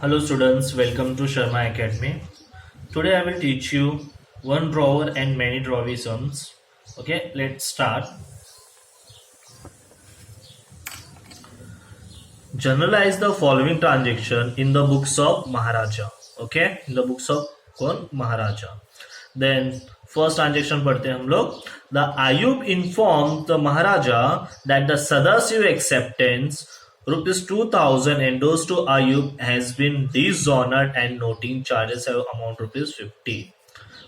Hello students, welcome to Sharma Academy. Today I will teach you one drawer and many drawisms. Okay, let's start. Generalize the following transaction in the books of Maharaja. Okay, in the books of कौन Maharaja. Then first transaction पढ़ते हैं हम लोग. The Ayub informed the Maharaja that the Sadasiv acceptance rupees 2000 endorsed to Ayub has been dishonored and noting charges have amount rupees 50.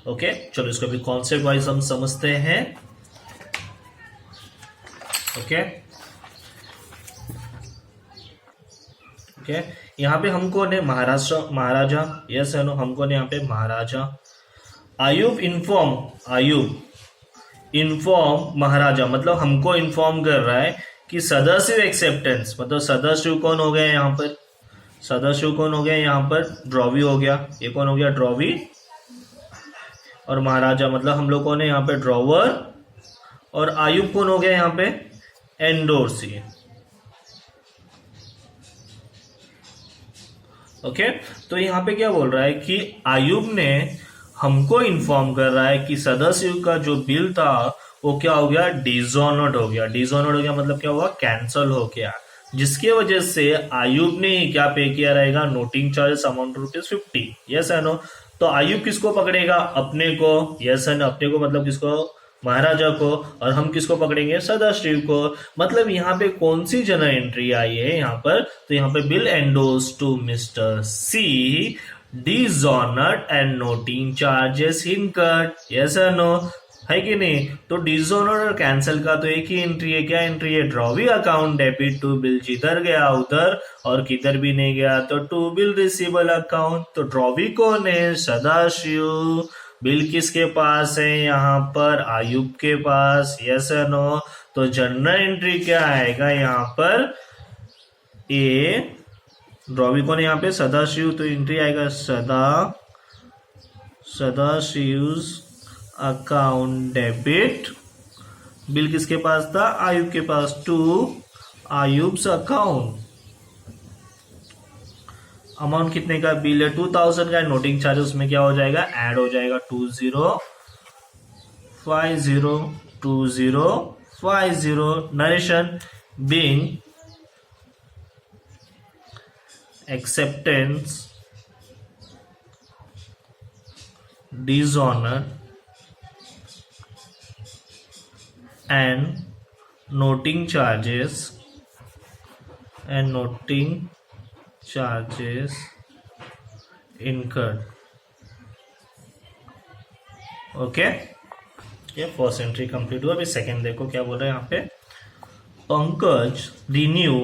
Okay चलो इसको भी concept wise हम समझते हैं. ओके ओके यहाँ पे हम कौन है? महाराजा. यस है नो, हम कौन है यहाँ पे? महाराजा. आयुब इन्फॉर्म महाराजा मतलब हमको इन्फॉर्म कर रहा है कि सदाशिव एक्सेप्टेंस मतलब सदाशिव कौन हो गया यहाँ पर? सदाशिव कौन हो गया यहाँ पर? ड्रॉवी हो गया. ये कौन हो गया? ड्रॉवी. और महाराजा मतलब हम लोग कौन है यहाँ पे? ड्रॉवर. और आयुब कौन हो गया यहाँ पे? एंडोर्सी. ओके तो यहाँ पे क्या बोल रहा है कि आयुब ने हमको इन्फॉर्म कर रहा है कि सदाशिव का जो बिल था वो क्या हो गया? डिसऑनर्ड हो गया. डिसऑनर्ड हो गया मतलब क्या हुआ? कैंसल हो गया. जिसकी वजह से आयुब ने क्या पे किया रहेगा? Noting charges amount ₹50. यस है नो. तो आयुब किसको पकड़ेगा? अपने को. यस है ना, अपने को मतलब किसको? महाराजा को. और हम किसको पकड़ेंगे? सदाशिव को. मतलब यहाँ पे कौन सी जनरल एंट्री आई है यहाँ पर? तो यहाँ पे bill endorse to mister C dishonoured and noting charges incurred. Yes और नो, है कि नहीं? तो डिसऑनर्ड और कैंसिल का तो एक ही एंट्री है. क्या एंट्री है? Drawee account debit to bill. जिधर गया उधर और किधर भी नहीं गया तो टू बिल रिसीवेबल अकाउंट. तो ड्रॉवी कौन है? सदाशिव. बिल किसके पास है यहाँ पर? आयुब के पास. यस और नो. तो जनरल एंट्री क्या आएगा यहाँ पर? ए ड्रॉवी कौन है यहाँ पे? सदाशिव. तो एंट्री आएगा सदाशिव अकाउंट डेबिट. बिल किसके पास था? आयुब के पास. To Ayub's account. अमाउंट कितने का बिल है? 2000 का. नोटिंग चार्ज उसमें क्या हो जाएगा? ऐड हो जाएगा. 2050 narration being acceptance dishonored and noting charges incurred. Okay ये फर्स्ट एंट्री कंप्लीट हुआ. अभी सेकंड देखो क्या बोल रहा है यहाँ पे. Pankaj renew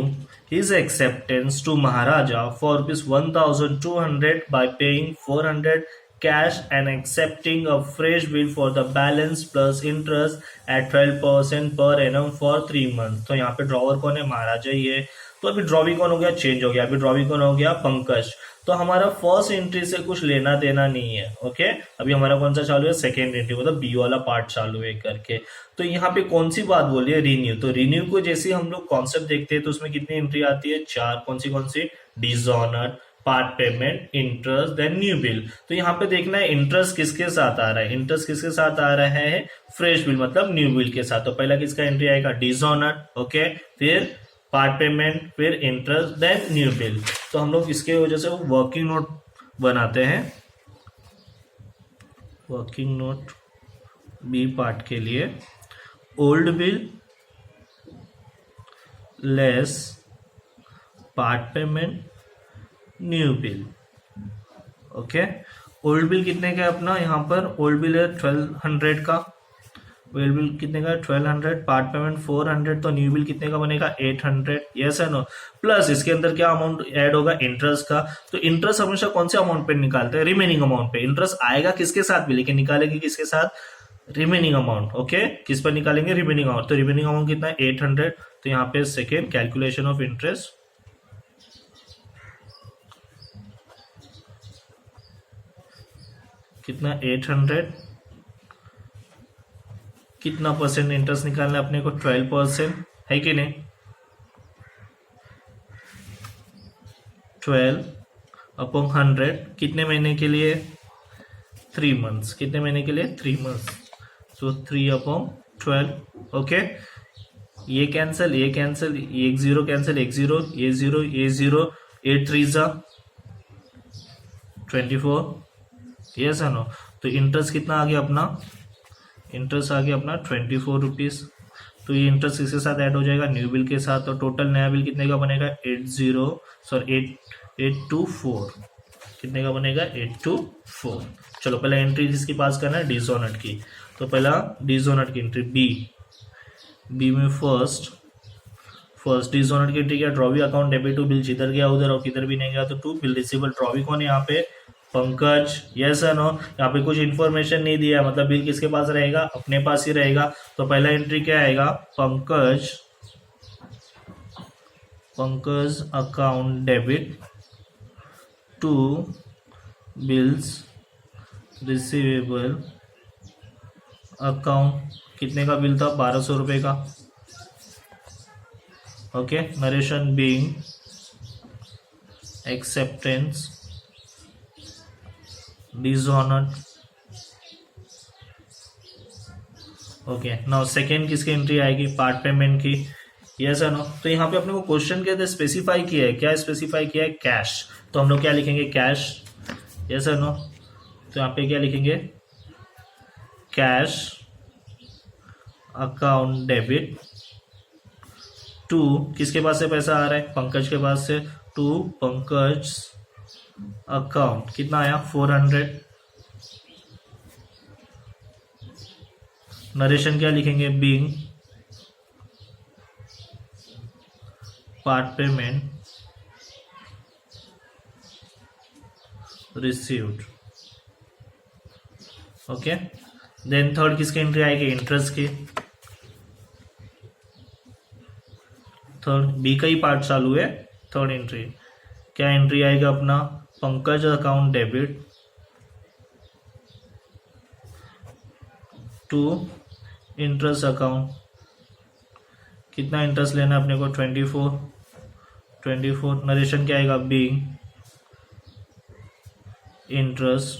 his acceptance to Maharaja for ₹1,200 by paying 400 cash and accepting a fresh bill for the balance plus interest at 12% per annum for 3 months. तो यहाँ पे ड्रॉवर कौन है? महाराजा ही है. तो अभी ड्रॉवी कौन हो गया? चेंज हो गया. अभी ड्रॉवी कौन हो गया? पंकज. तो हमारा फर्स्ट एंट्री से कुछ लेना देना नहीं है. ओके अभी हमारा कौन सा चालू है? सेकेंड एंट्री मतलब बी वाला पार्ट चालू है करके. तो यहाँ पे कौन सी बात बोली है? रिन्यू. तो रिन्यू को जैसे हम लोग कॉन्सेप्ट देखते हैं तो उसमें कितनी एंट्री आती है? 4. कौन सी? Dishonoured, part payment, interest, then new bill. तो यहाँ पे देखना है इंटरेस्ट किसके साथ आ रहा है. इंटरेस्ट किसके साथ आ रहा है? फ्रेश बिल मतलब न्यू बिल के साथ. तो पहला किसका एंट्री आएगा? डिसऑनर्ड. ओके फिर पार्ट पेमेंट, फिर इंटरेस्ट, देन न्यू बिल. तो हम लोग इसके वजह से वर्किंग नोट बनाते हैं. वर्किंग नोट बी पार्ट के लिए old bill less part payment new bill. Okay old bill कितने का है अपना? यहाँ पर ओल्ड बिल है 1200 का. ओल्ड बिल कितने का? 1200. Part payment 400. तो न्यू बिल कितने का बनेगा? 800. यस है नो. प्लस इसके अंदर क्या अमाउंट ऐड होगा? इंटरेस्ट का. तो इंटरेस्ट हमेशा कौन से अमाउंट पे निकालते हैं? रिमेनिंग अमाउंट पे. इंटरेस्ट आएगा किसके साथ भी, लेकिन निकालेंगे किसके साथ? Remaining amount. ओके किस पर निकालेंगे? Remaining amount. तो रिमेनिंग अमाउंट कितना है? 800. तो यहाँ पे सेकेंड कैलकुलेशन ऑफ इंटरेस्ट कितना? 800. कितना परसेंट इंटरेस्ट निकालना है अपने को? 12%. है कि नहीं? 12 अपॉन 100 कितने महीने के लिए 3 मंथ्स, कितने महीने के लिए 3 मंथ्स, सो 3 अपॉन 12। ओके, ये कैंसिल, ये कैंसिल, एक जीरो कैंसिल, एक जीरो, ये जीरो, ये जीरो, 8 3 जा 24, यस है नो। तो इंटरेस्ट कितना आ गया अपना, इंटरेस्ट आ गया अपना 24 रुपीज। तो ये इंटरेस्ट इसके साथ ऐड हो जाएगा न्यू बिल के साथ, तो टोटल नया बिल कितने का बनेगा 824, कितने का बनेगा 824। चलो पहले एंट्री किसकी पास करना है, डिसऑनर्ड की। तो पहला डिसऑनर्ड की एंट्री बी में फर्स्ट डिसऑनर्ड की एंट्री क्या, drawee account debit to bill, जिधर गया उधर और किधर भी नहीं गया तो टू बिल रिसीवेबल। ड्रॉवी कौन है यहाँ पे, पंकज, यस है नो। यहाँ पे कुछ इन्फॉर्मेशन नहीं दिया, मतलब बिल किसके पास रहेगा, अपने पास ही रहेगा। तो पहला एंट्री क्या आएगा, Pankaj account debit to bills receivable account, कितने का बिल था 1200 रुपए का। Okay, narration being acceptance dishonoured. Okay, now second किसकी एंट्री आएगी, पार्ट पेमेंट की, यस है नो। तो यहाँ पे अपने को क्वेश्चन के अंदर स्पेसिफाई किया है, क्या स्पेसिफाई किया है, कैश। तो हम लोग क्या लिखेंगे, कैश, यस है नो। तो यहाँ पे क्या लिखेंगे, कैश अकाउंट डेबिट टू, किसके पास से पैसा आ रहा है, पंकज के पास से, टू पंकज अकाउंट, कितना आया 400। नरेशन क्या लिखेंगे, being part payment received. Okay, then third किसकी एंट्री आएगी, इंटरेस्ट की। थर्ड बी का ही पार्ट चालू है, थर्ड एंट्री क्या एंट्री आएगा अपना, Pankaj account debit to interest account, कितना इंटरेस्ट लेना है अपने को 24। नरेशन क्या आएगा, being interest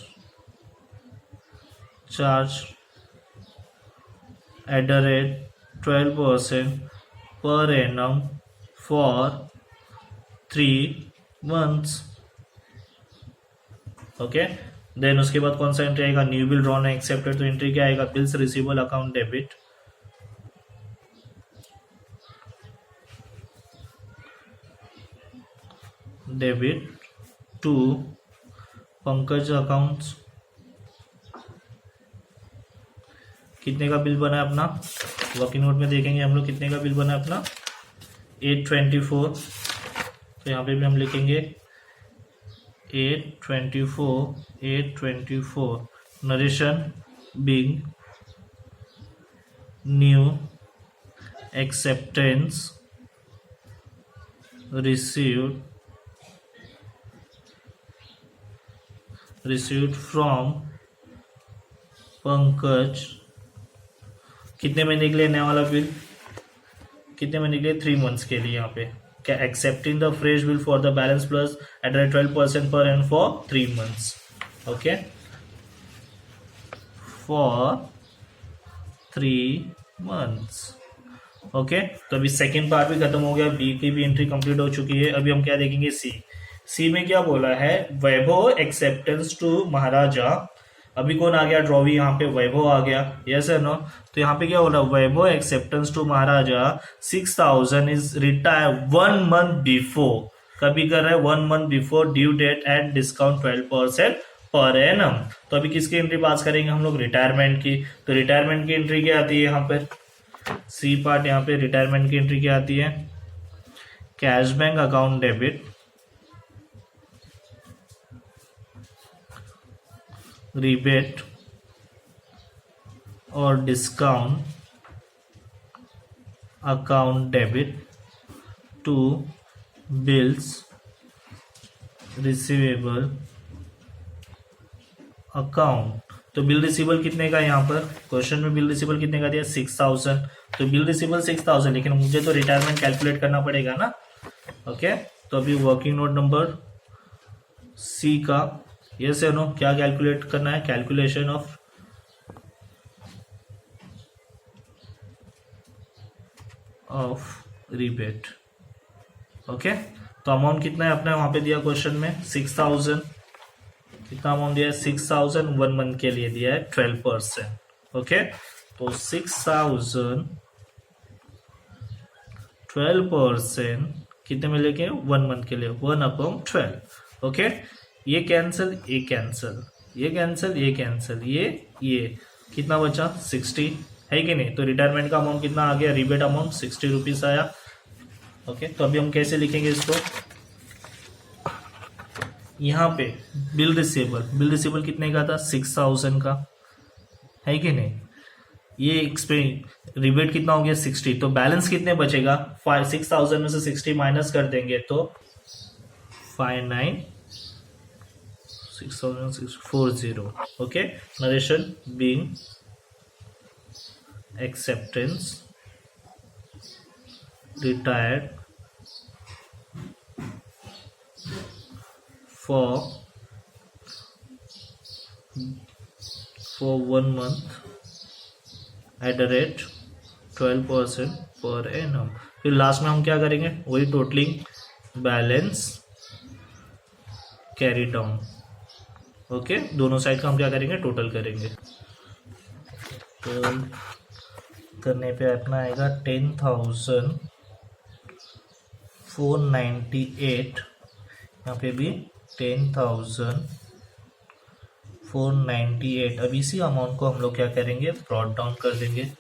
charge at the rate 12% per annum for 3 months. Okay, then उसके बाद कौन सा एंट्री आएगा, न्यू बिल ड्रॉन एक्सेप्टेड। तो एंट्री क्या आएगा, bills receivable account debit to Pankaj accounts, कितने का बिल बना है अपना, वर्किंग नोट में देखेंगे हम लोग कितने का बिल बना है अपना 824। तो यहाँ पे भी हम लिखेंगे 824। Narration being new acceptance received from Pankaj, कितने महीने के लिए नया वाला बिल, कितने महीने के लिए 3 मंथ्स के लिए। यहाँ पे क्या, accepting the fresh bill for the balance plus at 12% per and for 3 months. Okay, for 3 months. Okay, तो अभी सेकेंड पार्ट भी खत्म हो गया, बी की भी एंट्री कंप्लीट हो चुकी है। अभी हम क्या देखेंगे, सी में क्या बोला है, वैभव एक्सेप्टेंस टू महाराजा। अभी कौन आ गया, ड्रॉवी, यहाँ पे वैभव आ गया, यस है नो। तो यहाँ पे क्या बोला, Vaibhav acceptance to Maharaja 6000 is retire 1 month before, कभी कर रहा है 1 month before due date at discount 12% per annum. तो अभी किसकी एंट्री पास करेंगे हम लोग, रिटायरमेंट की। तो रिटायरमेंट की एंट्री क्या आती है यहाँ पर, सी पार्ट, यहाँ पे रिटायरमेंट की एंट्री क्या आती है, cash bank account debit rebate और discount account debit to bills receivable account. तो बिल रिसीवेबल कितने का, यहाँ पर क्वेश्चन में बिल रिसीवेबल कितने का दिया 6000। तो बिल रिसीवेबल 6000, लेकिन मुझे तो रिटायरमेंट कैलकुलेट करना पड़ेगा ना। ओके, तो अभी वर्किंग नोट नंबर सी का, यस या नो, क्या कैलकुलेट करना है, कैलकुलेशन ऑफ रिबेट। ओके, तो अमाउंट कितना है अपने वहां पे दिया क्वेश्चन में 6000, कितना अमाउंट दिया है 6000, 1 मंथ के लिए दिया है 12%। ओके, तो 6000 12% कितने में लेके 1 मंथ के लिए 1/12। ओके, ये कैंसिल, ये कैंसिल, ये कैंसिल, ये कैंसिल, ये कितना बचा 60, है कि नहीं। तो रिटायरमेंट का अमाउंट कितना आ गया, रिबेट अमाउंट 60 रुपीज आया। ओके, तो अभी हम कैसे लिखेंगे इसको, यहाँ पे बिल रिसीवेबल कितने का था 6000 का, है कि नहीं। ये एक्सपेंस रिबेट कितना हो गया 60, तो बैलेंस कितने बचेगा 6000 में से 60 माइनस कर देंगे तो 59,640। Okay, narration being acceptance retired for 1 month at the rate 12% per annum। फिर लास्ट में हम क्या करेंगे, वही totalling balance carry down. Okay, दोनों साइड का हम क्या करेंगे, टोटल करेंगे। तो करने पे अपना आएगा 10,498, यहाँ पे भी 10,498। अब इसी अमाउंट को हम लोग क्या करेंगे, ब्रॉट डाउन कर देंगे,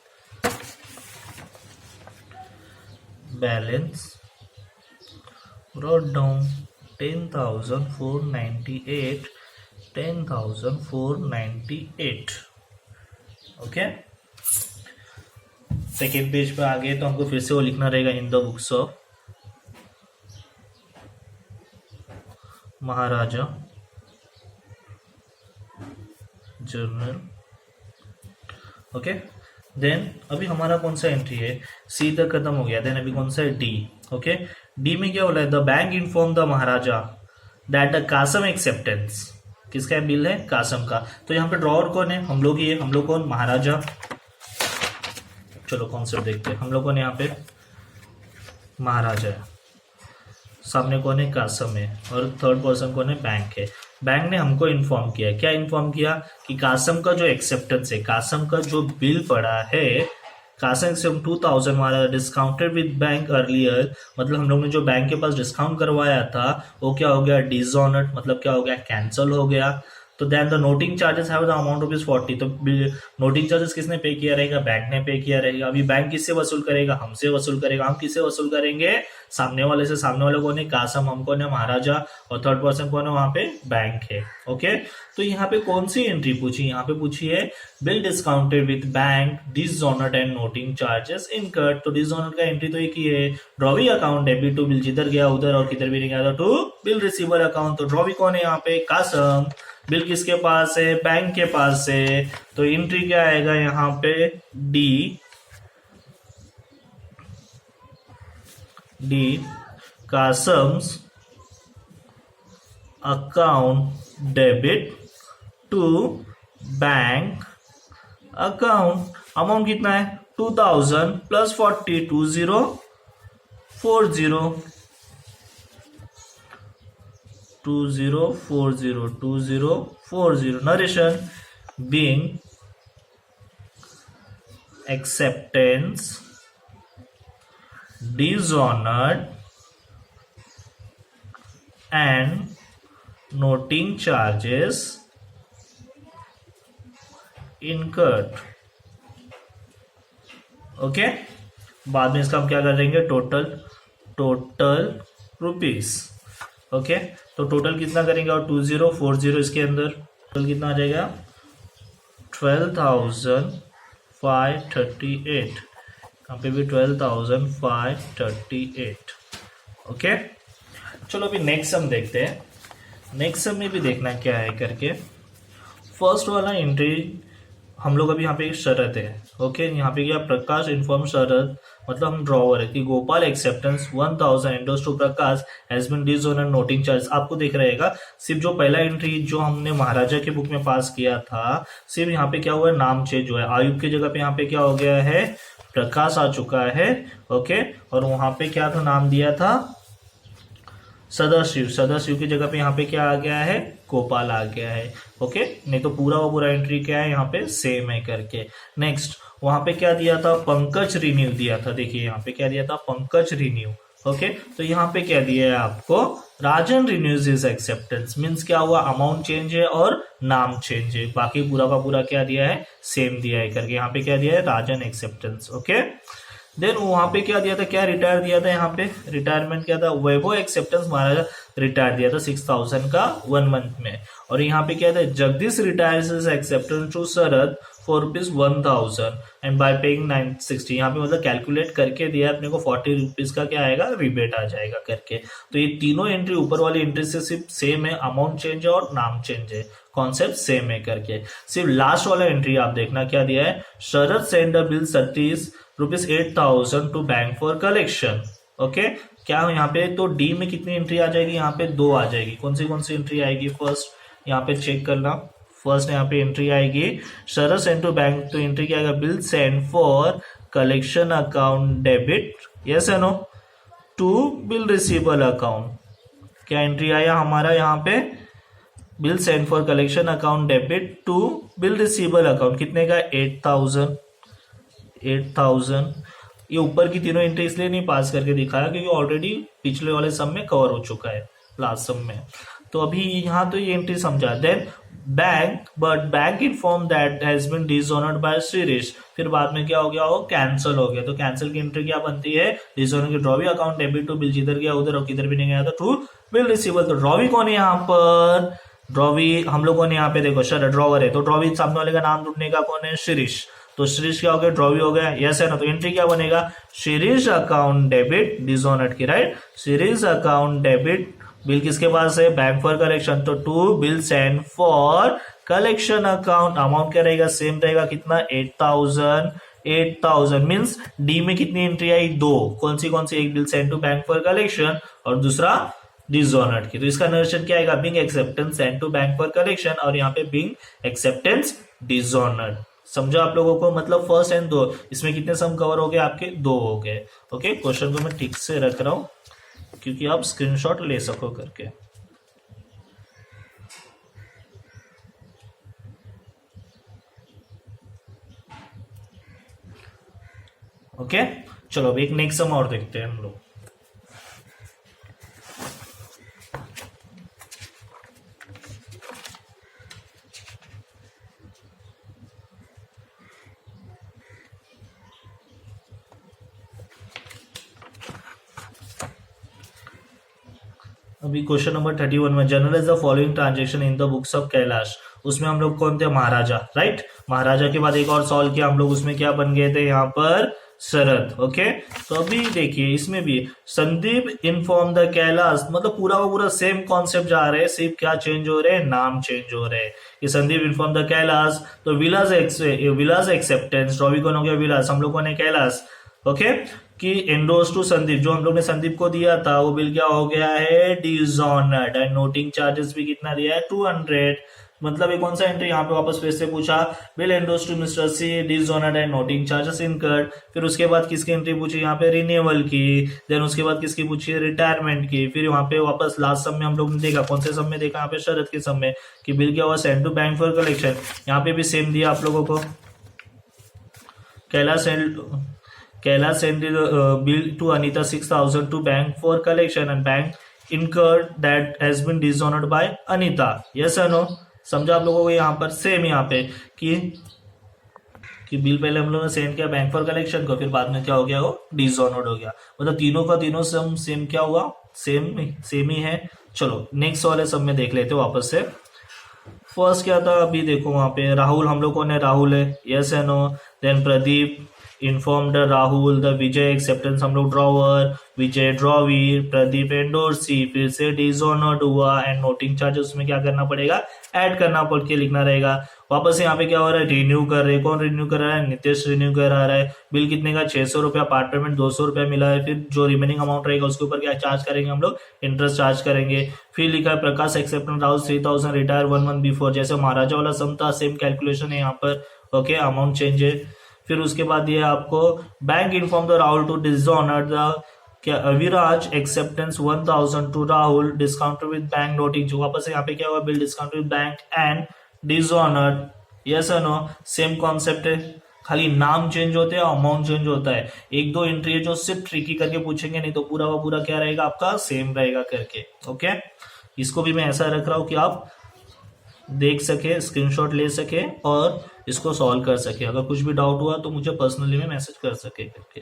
balance brought down 10,498, 10,498। Okay, second page पे आ गए तो हमको फिर से वो लिखना रहेगा, in the books of Maharaja journal. Okay, then अभी हमारा कौन सा एंट्री है, सी तक खत्म हो गया। देन अभी कौन सा है, डी। ओके, डी में क्या बोला है, the bank inform the Maharaja that the Kasam acceptance, किसका बिल है, कासम का। तो यहाँ पे ड्रॉवर कौन है, हम लोग ही है, हम लोग कौन, महाराजा। चलो कॉन्सेप्ट देखते हैं, हम लोग कौन यहाँ पे, महाराजा है, सामने कौन है, कासम है, और थर्ड पर्सन कौन है, बैंक है। बैंक ने हमको इन्फॉर्म किया, क्या इन्फॉर्म किया कि कासम का जो एक्सेप्टेंस है, कासम का जो बिल पड़ा है, कासम से 2000 हमारा डिस्काउंटेड विद बैंक अर्लियर, मतलब हम लोग ने जो बैंक के पास डिस्काउंट करवाया था वो क्या हो गया, डिसऑनर्ड, मतलब क्या हो गया, कैंसल हो गया। तो then the noting charges have the amount rupees 40, तो नोटिंग चार्जेस किसने पे किया रहेगा, बैंक ने पे किया रहेगा। अभी बैंक किससे वसूल करेगा, हमसे वसूल करेगा। हम किससे वसूल करेंगे, सामने वाले से। सामने वाले कौन है, कासम, हम कौन है, महाराजा, और थर्ड पर्सन कौन है वहां पे, बैंक है। ओके, तो यहाँ पे कौन सी एंट्री पूछी, यहाँ पे पूछी है bill discounted with bank dishonoured and noting charges incurred. तो डिसऑनर्ड का एंट्री तो एक ही है, drawee account, debit to bill, जिधर गया उधर और किधर भी नहीं गया टू बिल रिसीवर अकाउंट। तो ड्रॉवी कौन है यहाँ पे, कासम, बिल किसके पास है, बैंक के पास है। तो एंट्री क्या आएगा यहाँ पे, D, customs account debit to bank account. Amount कितना है 2000 plus 40, 2040 narration being acceptance dishonored and noting charges incurred। Okay, बाद में इसका हम क्या कर देंगे, टोटल रुपीस। ओके, तो टोटल कितना करेंगे, और 2040 इसके अंदर टोटल कितना आ जाएगा 12,538, यहाँ पे भी 12,538। ओके, चलो अभी नेक्स्ट सम देखते हैं। नेक्स्ट सम में भी देखना क्या है करके। फर्स्ट वाला एंट्री हम लोग अभी यहाँ पे एक शरत है। ओके, यहाँ पे क्या, प्रकाश इन्फॉर्म शरद मतलब हम ड्रॉवर है कि Gopal acceptance 1000 endorsed to Prakash has been dishonoured noting charge. आपको दिख रहेगा सिर्फ जो पहला एंट्री जो हमने महाराजा के बुक में पास किया था, सिर्फ यहाँ पे क्या हुआ है, नाम चेंज हुआ है। आयुब की जगह पे यहाँ पे क्या हो गया है, प्रकाश आ चुका है। ओके, और वहां पे क्या था, नाम दिया था सदाशिव। सदाशिव की जगह पे यहाँ पे क्या आ गया है, गोपाल आ गया है। ओके, नहीं तो पूरा वो पूरा एंट्री क्या है यहाँ पे सेम है करके। नेक्स्ट वहां पे क्या दिया था, पंकज रिन्यू दिया था। देखिए यहाँ पे क्या दिया था, पंकज रिन्यू। ओके, तो यहाँ पे क्या दिया है आपको, राजन रिन्यूज हिज एक्सेप्टेंस। मीन्स क्या हुआ, अमाउंट चेंज है और नाम चेंज है, बाकी पूरा का पूरा क्या दिया है, सेम दिया है करके। यहाँ पे क्या दिया है, राजन एक्सेप्टेंस। ओके, देन वहां पे क्या दिया था, क्या रिटायर दिया था, यहाँ पे रिटायरमेंट क्या था, वैभव एक्सेप्टेंस महाराजा रिटायर दिया था 6000 का 1 मंथ में। और यहाँ पे क्या था, Jagdish retires his acceptance to Sharad for rupees 1000 and by paying 960। यहाँ पे मतलब कैलकुलेट करके दिया अपने को 40 रुपीज का क्या आएगा, रिबेट आ जाएगा करके। तो ये तीनों एंट्री ऊपर वाली एंट्री से सिर्फ सेम है, अमाउंट चेंज है और नाम चेंज है, कॉन्सेप्ट सेम है करके। सिर्फ लास्ट वाला एंट्री आप देखना क्या दिया है, Sharad send a bill rupees 8000 to bank for collection. Okay, क्या यहाँ पे तो डी में कितनी एंट्री आ जाएगी, यहाँ पे 2 आ जाएगी। कौन सी एंट्री आएगी, फर्स्ट यहाँ पे चेक करना, फर्स्ट यहाँ पे एंट्री आएगी शरद सेंड टू बैंक, तो एंट्री क्या आएगा, bill send for collection account debit, yes है no, to bill receivable account. क्या एंट्री आया हमारा यहाँ पे, bill send for collection account debit to bill receivable account, कितने का, 8000। ये ऊपर की तीनों एंट्री इसलिए नहीं पास करके दिखाया क्योंकि ऑलरेडी पिछले वाले सम में कवर हो चुका है, लास्ट सम में। तो अभी यहाँ तो ये एंट्री समझा। Then bank inform that has been dishonoured by Shriresh. फिर बाद में क्या हो गया, वो कैंसिल हो गया। तो कैंसिल की एंट्री क्या बनती है, डिसऑनर की drawee account debit to bill, जिधर गया उधर और किधर भी नहीं गया था, टू बिल रिसीवेबल। तो ड्रॉवी कौन है यहाँ पर, ड्रॉवी हम लोगों ने यहाँ पे देखो शरद ड्रॉवर है, तो ड्रॉवी सामने वाले का नाम ढूंढने का कौन है, शिरीष। तो शिरीष क्या हो गया, ड्रॉवी हो गया, यस है ना। तो एंट्री क्या बनेगा, शिरीष अकाउंट डेबिट डिसऑनर्ड की, right, Shirish account debit, bill किसके पास है, बैंक फॉर कलेक्शन, तो to bill send for collection account. Amount क्या रहेगा, सेम रहेगा, कितना, 8000 मीन्स डी में कितनी एंट्री आई, 2। कौन सी, एक bill send to bank for collection और दूसरा डिसऑनर्ड की। तो इसका नरेशन क्या आएगा, being acceptance send to bank for collection, और यहाँ पे बिंग एक्सेप्टेंस डिसऑनर्ड। समझो आप लोगों को, मतलब फर्स्ट एंड 2, इसमें कितने सम कवर हो गए आपके, 2 हो गए। ओके, क्वेश्चन को मैं ठीक से रख रहा हूं क्योंकि आप स्क्रीनशॉट ले सको करके। ओके, चलो अब एक नेक्स्ट सम और देखते हैं हम लोग। अभी क्वेश्चन नंबर 31 में, journalise the following transaction in the books of Kailash. उसमें हम लोग कौन थे, महाराजा, राइट। महाराजा के बाद एक और सॉल्व किया हम लोग, उसमें क्या बन गए थे यहाँ पर, शरद। ओके, तो अभी देखिए इसमें भी संदीप इन्फॉर्म द कैलाश, मतलब पूरा वो पूरा सेम कॉन्सेप्ट जा रहे हैं, सिर्फ क्या चेंज हो रहे हैं, नाम चेंज हो रहे हैं। कि संदीप इन्फॉर्म द कैलाश, तो विलास एक्सेप्टेंस, ड्रॉवी कौन हो गया, विलास, हम लोगों ने कैलाश। ओके, कि एंडोर्स टू संदीप, जो हम लोग ने संदीप को दिया था वो बिल क्या हो गया है, डिसऑनर्ड, एंड नोटिंग चार्जेस भी कितना दिया है, 200। मतलब ये कौन सा एंट्री यहाँ पे वापस फिर से पूछा, bill endorse to mister C dishonoured and noting charges incurred. फिर उसके बाद किसकी एंट्री पूछी, यहाँ पे रिन्यूअल की। देन उसके बाद किसकी पूछी, रिटायरमेंट की। फिर वहां पे वापस लास्ट सम में हम लोग ने देखा, कौन से सम में देखा, यहाँ पे शरद के सम में, कि बिल क्या हुआ, send to bank for collection. यहाँ पे भी सेम दिया आप लोगों को, Kailash sent the bill to Anita 6000 to bank for collection and bank incurred that has been dishonored by Anita. Yes or no? समझा आप लोगों को, यहाँ पर सेम यहाँ पे कि बिल पहले हम लोगों ने सेंड किया बैंक फॉर कलेक्शन को, फिर बाद में क्या हो गया, वो डिसऑनर्ड हो गया। मतलब तीनों का तीनों सम सेम क्या हुआ, सेम ही है। चलो नेक्स्ट वाले सब में देख लेते हो वापस से। फर्स्ट क्या था, अभी देखो वहां पे राहुल, हम लोगों ने राहुल है, यस है no. Then Pradeep informed Rahul the Vijay acceptance, हम लोग drawer, Vijay drawee, Pradeep endorsee, फिर से डिसऑनर्ड हुआ एंड नोटिंग चार्जेस उसमें क्या करना पड़ेगा, ऐड करना पड़ के लिखना रहेगा। वापस यहाँ पे क्या हो रहा है, रिन्यू कर रहे हैं, कौन रिन्यू कर रहा है, नितेश रिन्यू करा रहा है। बिल कितने का, 600 रुपया, पार्ट पेमेंट 200 रुपया मिला है। फिर जो रिमेनिंग अमाउंट रहेगा उसके ऊपर क्या चार्ज करेंगे हम लोग, इंटरेस्ट चार्ज करेंगे। फिर लिखा है Prakash acceptance Rahul 3000 retire 1 month before, जैसे महाराजा वाला सम था सेम कैलकुलेशन है यहाँ पर, ओके अमाउंट चेंज है। फिर उसके बाद ये आपको bank inform the Rahul to dishonour the Viraj acceptance 1000 to Rahul discount with bank noting, जो वापस यहाँ पे क्या हुआ, bill discount with bank and dishonour, yes और नो, सेम कॉन्सेप्ट है, खाली नाम चेंज होते हैं, अमाउंट चेंज होता है। एक दो एंट्री है जो सिर्फ ट्रिकी करके पूछेंगे, नहीं तो पूरा वो पूरा क्या रहेगा आपका, सेम रहेगा करके, ओके। इसको भी मैं ऐसा रख रहा हूं कि आप देख सके, स्क्रीनशॉट ले सके और इसको सॉल्व कर सके। अगर कुछ भी डाउट हुआ तो मुझे पर्सनली में मैसेज कर सके करके।